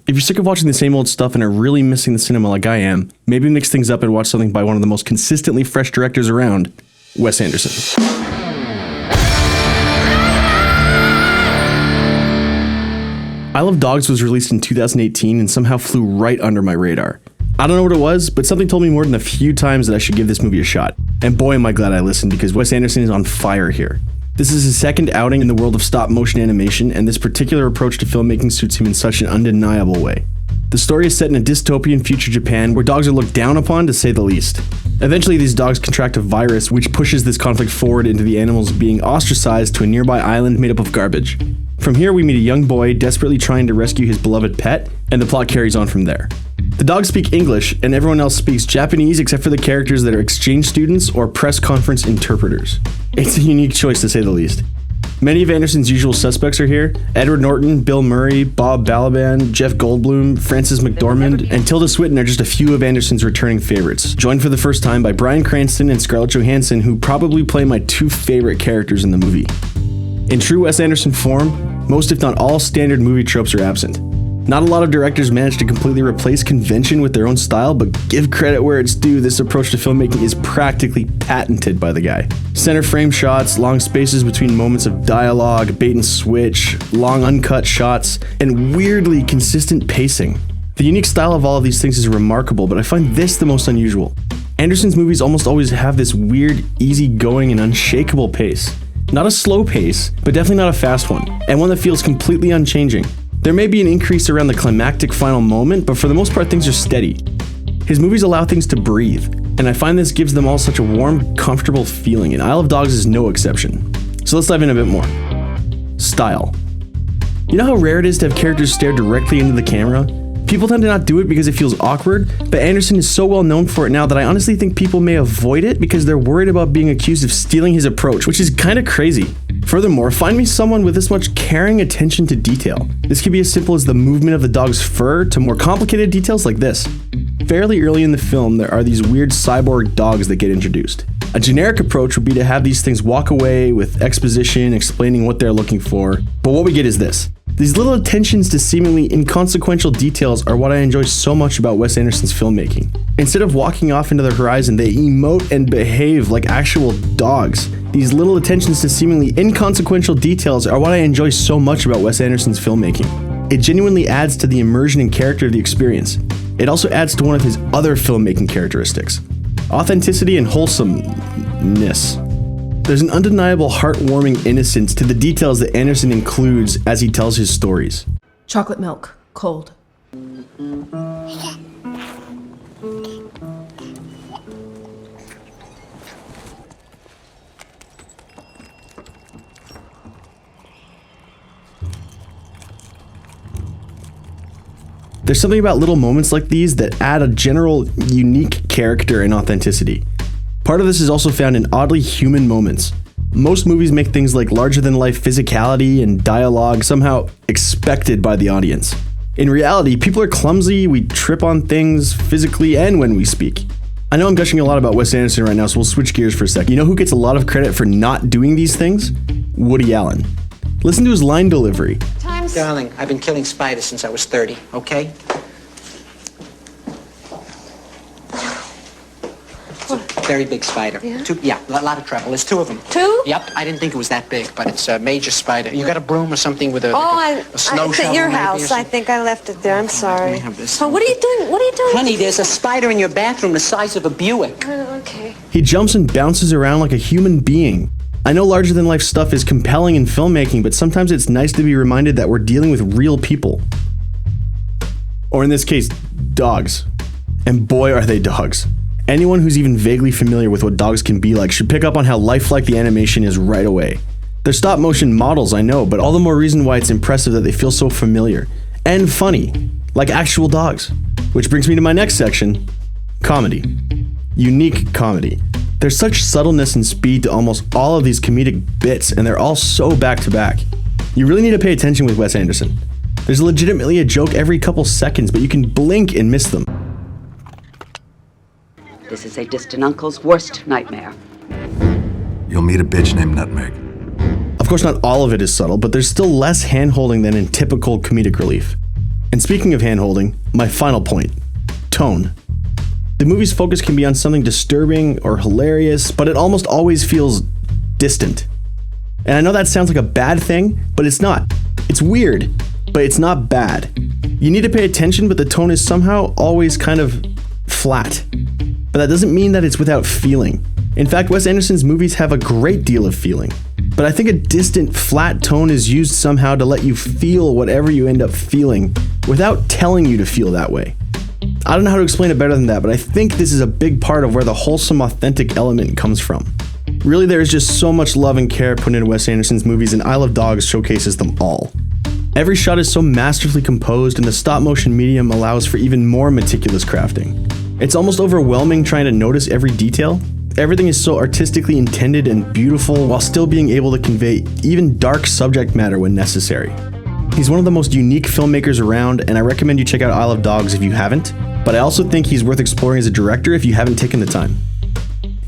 If you're sick of watching the same old stuff and are really missing the cinema like I am, maybe mix things up and watch something by one of the most consistently fresh directors around, Wes Anderson. Isle of Dogs was released in 2018 and somehow flew right under my radar. I don't know what it was, but something told me more than a few times that I should give this movie a shot. And boy am I glad I listened, because Wes Anderson is on fire here. This is his second outing in the world of stop-motion animation, and this particular approach to filmmaking suits him in such an undeniable way. The story is set in a dystopian future Japan where dogs are looked down upon, to say the least. Eventually, these dogs contract a virus which pushes this conflict forward into the animals being ostracized to a nearby island made up of garbage. From here, we meet a young boy desperately trying to rescue his beloved pet, and the plot carries on from there. The dogs speak English, and everyone else speaks Japanese except for the characters that are exchange students or press conference interpreters. It's a unique choice, to say the least. Many of Anderson's usual suspects are here: Edward Norton, Bill Murray, Bob Balaban, Jeff Goldblum, Frances McDormand, and Tilda Swinton are just a few of Anderson's returning favorites, joined for the first time by Bryan Cranston and Scarlett Johansson, who probably play my two favorite characters in the movie. In true Wes Anderson form, most if not all standard movie tropes are absent. Not a lot of directors manage to completely replace convention with their own style, but give credit where it's due, this approach to filmmaking is practically patented by the guy. Center frame shots, long spaces between moments of dialogue, bait and switch, long uncut shots, and weirdly consistent pacing. The unique style of all of these things is remarkable, but I find this the most unusual. Anderson's movies almost always have this weird, easygoing and unshakable pace. Not a slow pace, but definitely not a fast one, and one that feels completely unchanging. There may be an increase around the climactic final moment, but for the most part things are steady. His movies allow things to breathe, and I find this gives them all such a warm, comfortable feeling, and Isle of Dogs is no exception. So let's dive in a bit more. Style. You know how rare it is to have characters stare directly into the camera? People tend to not do it because it feels awkward, but Anderson is so well known for it now that I honestly think people may avoid it because they're worried about being accused of stealing his approach, which is kind of crazy. Furthermore, find me someone with this much caring attention to detail. This could be as simple as the movement of the dog's fur to more complicated details like this. Fairly early in the film, there are these weird cyborg dogs that get introduced. A generic approach would be to have these things walk away with exposition explaining what they're looking for, but what we get is this. These little attentions to seemingly inconsequential details are what I enjoy so much about Wes Anderson's filmmaking. Instead of walking off into the horizon, they emote and behave like actual dogs. These little attentions to seemingly inconsequential details are what I enjoy so much about Wes Anderson's filmmaking. It genuinely adds to the immersion and character of the experience. It also adds to one of his other filmmaking characteristics: authenticity and wholesomeness. There's an undeniable heartwarming innocence to the details that Anderson includes as he tells his stories. Chocolate milk, cold. There's something about little moments like these that add a general, unique character and authenticity. Part of this is also found in oddly human moments. Most movies make things like larger-than-life physicality and dialogue somehow expected by the audience. In reality, people are clumsy, we trip on things physically and when we speak. I know I'm gushing a lot about Wes Anderson right now, so we'll switch gears for a sec. You know who gets a lot of credit for not doing these things? Woody Allen. Listen to his line delivery. Darling, I've been killing spiders since I was 30, okay? Very big spider. Yeah? A lot of trouble. There's two of them. Two? Yep, I didn't think it was that big, but it's a major spider. You got a broom or something with a snow it's shovel? at your maybe, or house. I something? think I left it there. I'm sorry. Let me have this. Oh, what are you doing? What are you doing? Honey, there's a spider in your bathroom the size of a Buick. Okay. He jumps and bounces around like a human being. I know larger-than-life stuff is compelling in filmmaking, but sometimes it's nice to be reminded that we're dealing with real people. Or in this case, dogs. And boy are they dogs. Anyone who's even vaguely familiar with what dogs can be like should pick up on how lifelike the animation is right away. They're stop-motion models, I know, but all the more reason why it's impressive that they feel so familiar. And funny. Like actual dogs. Which brings me to my next section. Comedy. Unique comedy. There's such subtleness and speed to almost all of these comedic bits, and they're all so back-to-back. You really need to pay attention with Wes Anderson. There's legitimately a joke every couple seconds, but you can blink and miss them. This is a distant uncle's worst nightmare. You'll meet a bitch named Nutmeg. Of course, not all of it is subtle, but there's still less hand-holding than in typical comedic relief. And speaking of hand-holding, my final point, tone. The movie's focus can be on something disturbing or hilarious, but it almost always feels distant. And I know that sounds like a bad thing, but it's not. It's weird, but it's not bad. You need to pay attention, but the tone is somehow always kind of flat. But that doesn't mean that it's without feeling. In fact, Wes Anderson's movies have a great deal of feeling. But I think a distant, flat tone is used somehow to let you feel whatever you end up feeling without telling you to feel that way. I don't know how to explain it better than that, but I think this is a big part of where the wholesome, authentic element comes from. Really, there is just so much love and care put into Wes Anderson's movies, and Isle of Dogs showcases them all. Every shot is so masterfully composed, and the stop-motion medium allows for even more meticulous crafting. It's almost overwhelming trying to notice every detail. Everything is so artistically intended and beautiful while still being able to convey even dark subject matter when necessary. He's one of the most unique filmmakers around, and I recommend you check out Isle of Dogs if you haven't, but I also think he's worth exploring as a director if you haven't taken the time.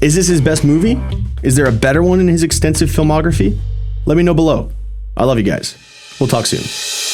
Is this his best movie? Is there a better one in his extensive filmography? Let me know below. I love you guys. We'll talk soon.